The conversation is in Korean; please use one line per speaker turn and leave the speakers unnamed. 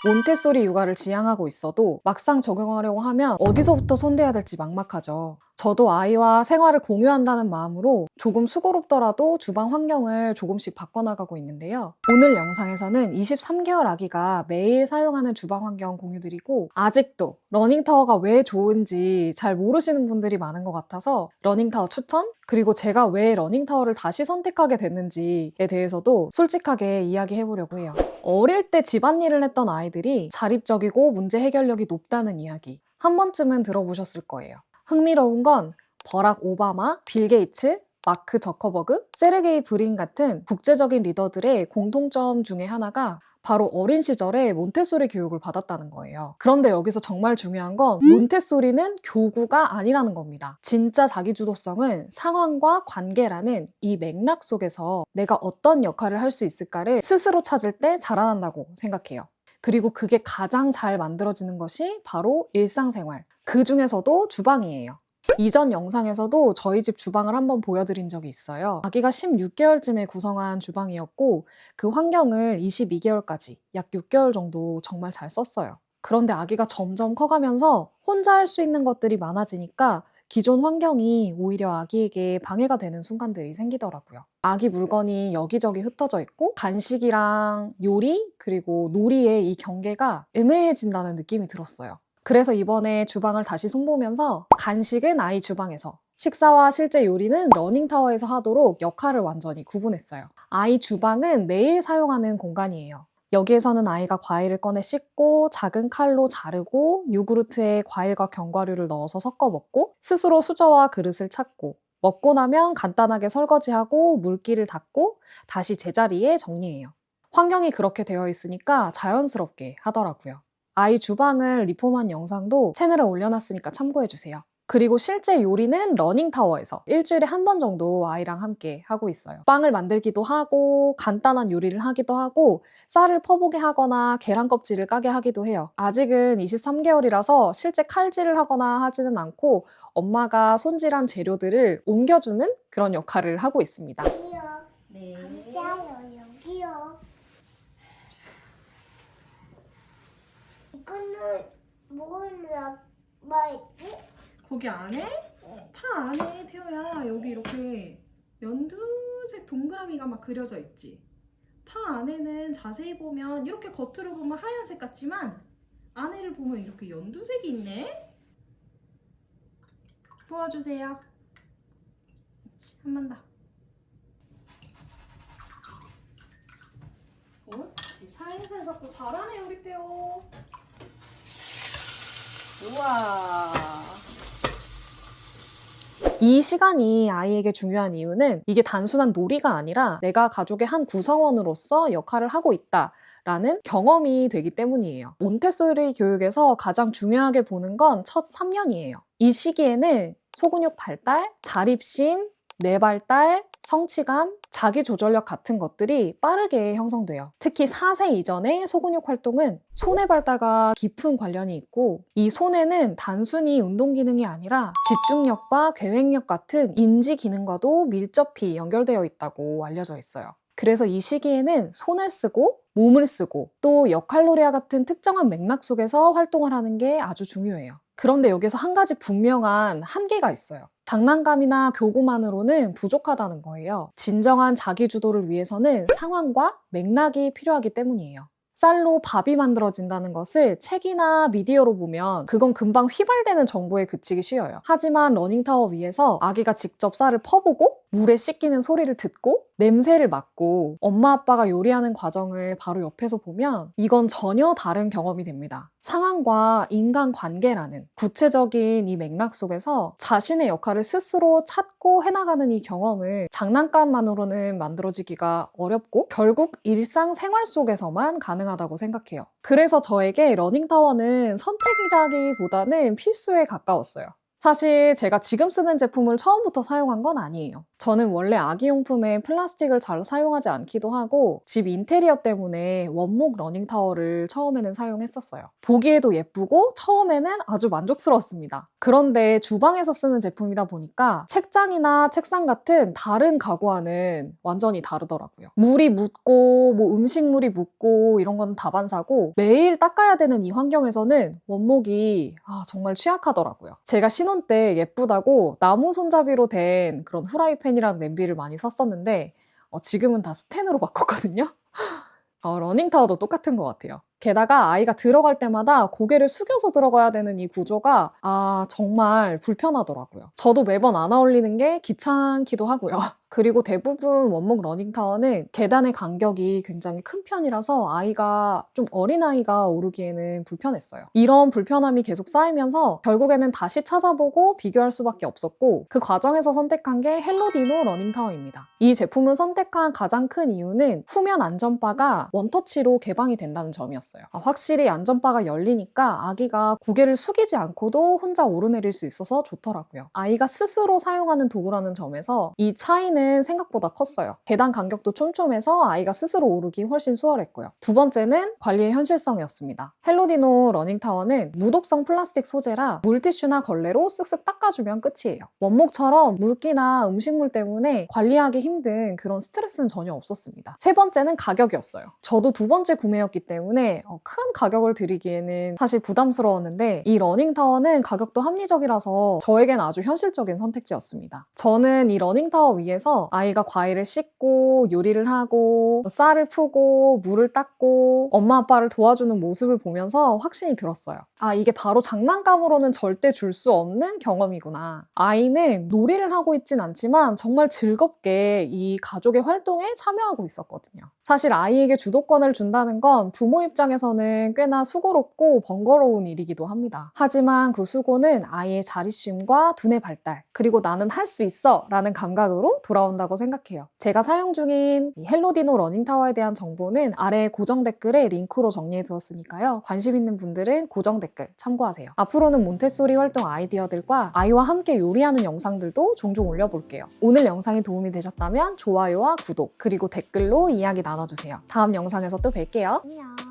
몬테소리 육아를 지향하고 있어도 막상 적용하려고 하면 어디서부터 손대야 될지 막막하죠. 저도 아이와 생활을 공유한다는 마음으로 조금 수고롭더라도 주방 환경을 조금씩 바꿔나가고 있는데요. 오늘 영상에서는 23개월 아기가 매일 사용하는 주방 환경 공유드리고, 아직도 러닝타워가 왜 좋은지 잘 모르시는 분들이 많은 것 같아서 러닝타워 추천? 그리고 제가 왜 러닝타워를 다시 선택하게 됐는지에 대해서도 솔직하게 이야기해보려고 해요. 어릴 때 집안일을 했던 아이들이 자립적이고 문제 해결력이 높다는 이야기 한 번쯤은 들어보셨을 거예요. 흥미로운 건 버락 오바마, 빌 게이츠, 마크 저커버그, 세르게이 브린 같은 국제적인 리더들의 공통점 중에 하나가 바로 어린 시절에 몬테소리 교육을 받았다는 거예요. 그런데 여기서 정말 중요한 건 몬테소리는 교구가 아니라는 겁니다. 진짜 자기주도성은 상황과 관계라는 이 맥락 속에서 내가 어떤 역할을 할 수 있을까를 스스로 찾을 때 자라난다고 생각해요. 그리고 그게 가장 잘 만들어지는 것이 바로 일상생활, 그 중에서도 주방이에요. 이전 영상에서도 저희 집 주방을 한번 보여드린 적이 있어요. 아기가 16개월쯤에 구성한 주방이었고 그 환경을 22개월까지 약 6개월 정도 정말 잘 썼어요. 그런데 아기가 점점 커가면서 혼자 할 수 있는 것들이 많아지니까 기존 환경이 오히려 아기에게 방해가 되는 순간들이 생기더라고요. 아기 물건이 여기저기 흩어져 있고 간식이랑 요리 그리고 놀이의 이 경계가 애매해진다는 느낌이 들었어요. 그래서 이번에 주방을 다시 손보면서 간식은 아이 주방에서, 식사와 실제 요리는 러닝타워에서 하도록 역할을 완전히 구분했어요. 아이 주방은 매일 사용하는 공간이에요. 여기에서는 아이가 과일을 꺼내 씻고 작은 칼로 자르고 요구르트에 과일과 견과류를 넣어서 섞어 먹고 스스로 수저와 그릇을 찾고 먹고 나면 간단하게 설거지하고 물기를 닦고 다시 제자리에 정리해요. 환경이 그렇게 되어 있으니까 자연스럽게 하더라고요. 아이 주방을 리폼한 영상도 채널에 올려놨으니까 참고해주세요. 그리고 실제 요리는 러닝타워에서 일주일에 한 번 정도 아이랑 함께 하고 있어요. 빵을 만들기도 하고 간단한 요리를 하기도 하고 쌀을 퍼보게 하거나 계란 껍질을 까게 하기도 해요. 아직은 23개월이라서 실제 칼질을 하거나 하지는 않고 엄마가 손질한 재료들을 옮겨주는 그런 역할을 하고 있습니다.
여기요.
네.
감자요. 여기요. 이거는 뭐라 말했지?
거기 안에? 파 안에 태호야 여기 이렇게 연두색 동그라미가 막 그려져 있지. 파 안에는 자세히 보면 이렇게 겉으로 보면 하얀색 같지만 안에를 보면 이렇게 연두색이 있네. 도와주세요. 한 번 더. 옳지. 살살 섞고 잘하네 우리 태호. 우와. 이 시간이 아이에게 중요한 이유는 이게 단순한 놀이가 아니라 내가 가족의 한 구성원으로서 역할을 하고 있다라는 경험이 되기 때문이에요. 몬테소리 교육에서 가장 중요하게 보는 건 첫 3년이에요. 이 시기에는 소근육 발달, 자립심, 뇌발달, 성취감, 자기조절력 같은 것들이 빠르게 형성돼요. 특히 4세 이전의 소근육 활동은 손의 발달과 깊은 관련이 있고, 이 손에는 단순히 운동 기능이 아니라 집중력과 계획력 같은 인지 기능과도 밀접히 연결되어 있다고 알려져 있어요. 그래서 이 시기에는 손을 쓰고 몸을 쓰고 또 역할놀이와 같은 특정한 맥락 속에서 활동을 하는 게 아주 중요해요. 그런데 여기서 한 가지 분명한 한계가 있어요. 장난감이나 교구만으로는 부족하다는 거예요. 진정한 자기주도를 위해서는 상황과 맥락이 필요하기 때문이에요. 쌀로 밥이 만들어진다는 것을 책이나 미디어로 보면 그건 금방 휘발되는 정보에 그치기 쉬워요. 하지만 러닝타워 위에서 아기가 직접 쌀을 퍼보고 물에 씻기는 소리를 듣고 냄새를 맡고 엄마 아빠가 요리하는 과정을 바로 옆에서 보면 이건 전혀 다른 경험이 됩니다. 상황과 인간관계라는 구체적인 이 맥락 속에서 자신의 역할을 스스로 찾고 해나가는 이 경험을 장난감만으로는 만들어지기가 어렵고 결국 일상생활 속에서만 가능하다고 생각해요. 그래서 저에게 러닝타워는 선택이라기보다는 필수에 가까웠어요. 사실 제가 지금 쓰는 제품을 처음부터 사용한 건 아니에요. 저는 원래 아기용품에 플라스틱을 잘 사용하지 않기도 하고 집 인테리어 때문에 원목 러닝타워를 처음에는 사용했었어요. 보기에도 예쁘고 처음에는 아주 만족스러웠습니다. 그런데 주방에서 쓰는 제품이다 보니까 책장이나 책상 같은 다른 가구와는 완전히 다르더라고요. 물이 묻고 뭐 음식물이 묻고 이런 건 다반사고 매일 닦아야 되는 이 환경에서는 원목이 정말 취약하더라고요. 제가 신혼 때 예쁘다고 나무 손잡이로 된 그런 후라이팬이랑 냄비를 많이 샀었는데 지금은 다 스텐으로 바꿨거든요. 러닝타워도 똑같은 것 같아요. 게다가 아이가 들어갈 때마다 고개를 숙여서 들어가야 되는 이 구조가 정말 불편하더라고요. 저도 매번 안아 올리는 게 귀찮기도 하고요. 그리고 대부분 원목 러닝타워는 계단의 간격이 굉장히 큰 편이라서 아이가 좀 어린아이가 오르기에는 불편했어요. 이런 불편함이 계속 쌓이면서 결국에는 다시 찾아보고 비교할 수밖에 없었고 그 과정에서 선택한 게 헬로디노 러닝타워입니다. 이 제품을 선택한 가장 큰 이유는 후면 안전바가 원터치로 개방이 된다는 점이었어요. 확실히 안전바가 열리니까 아기가 고개를 숙이지 않고도 혼자 오르내릴 수 있어서 좋더라고요. 아이가 스스로 사용하는 도구라는 점에서 이 차이는 생각보다 컸어요. 계단 간격도 촘촘해서 아이가 스스로 오르기 훨씬 수월했고요. 두 번째는 관리의 현실성이었습니다. 헬로디노 러닝타워는 무독성 플라스틱 소재라 물티슈나 걸레로 쓱쓱 닦아주면 끝이에요. 원목처럼 물기나 음식물 때문에 관리하기 힘든 그런 스트레스는 전혀 없었습니다. 세 번째는 가격이었어요. 저도 두 번째 구매였기 때문에 큰 가격을 드리기에는 사실 부담스러웠는데 이 러닝타워는 가격도 합리적이라서 저에겐 아주 현실적인 선택지였습니다. 저는 이 러닝타워 위에서 아이가 과일을 씻고 요리를 하고 쌀을 푸고 물을 닦고 엄마 아빠를 도와주는 모습을 보면서 확신이 들었어요. 이게 바로 장난감으로는 절대 줄 수 없는 경험이구나. 아이는 놀이를 하고 있진 않지만 정말 즐겁게 이 가족의 활동에 참여하고 있었거든요. 사실 아이에게 주도권을 준다는 건 부모 입장에서는 꽤나 수고롭고 번거로운 일이기도 합니다. 하지만 그 수고는 아이의 자립심과 두뇌 발달, 그리고 나는 할 수 있어 라는 감각으로 돌아온다고 생각해요. 제가 사용 중인 이 헬로디노 러닝타워에 대한 정보는 아래 고정 댓글에 링크로 정리해 두었으니까요. 관심 있는 분들은 고정 댓글 참고하세요. 앞으로는 몬테소리 활동 아이디어들과 아이와 함께 요리하는 영상들도 종종 올려볼게요. 오늘 영상이 도움이 되셨다면 좋아요와 구독, 그리고 댓글로 이야기 나눠주세요. 다음 영상에서 또 뵐게요.
안녕.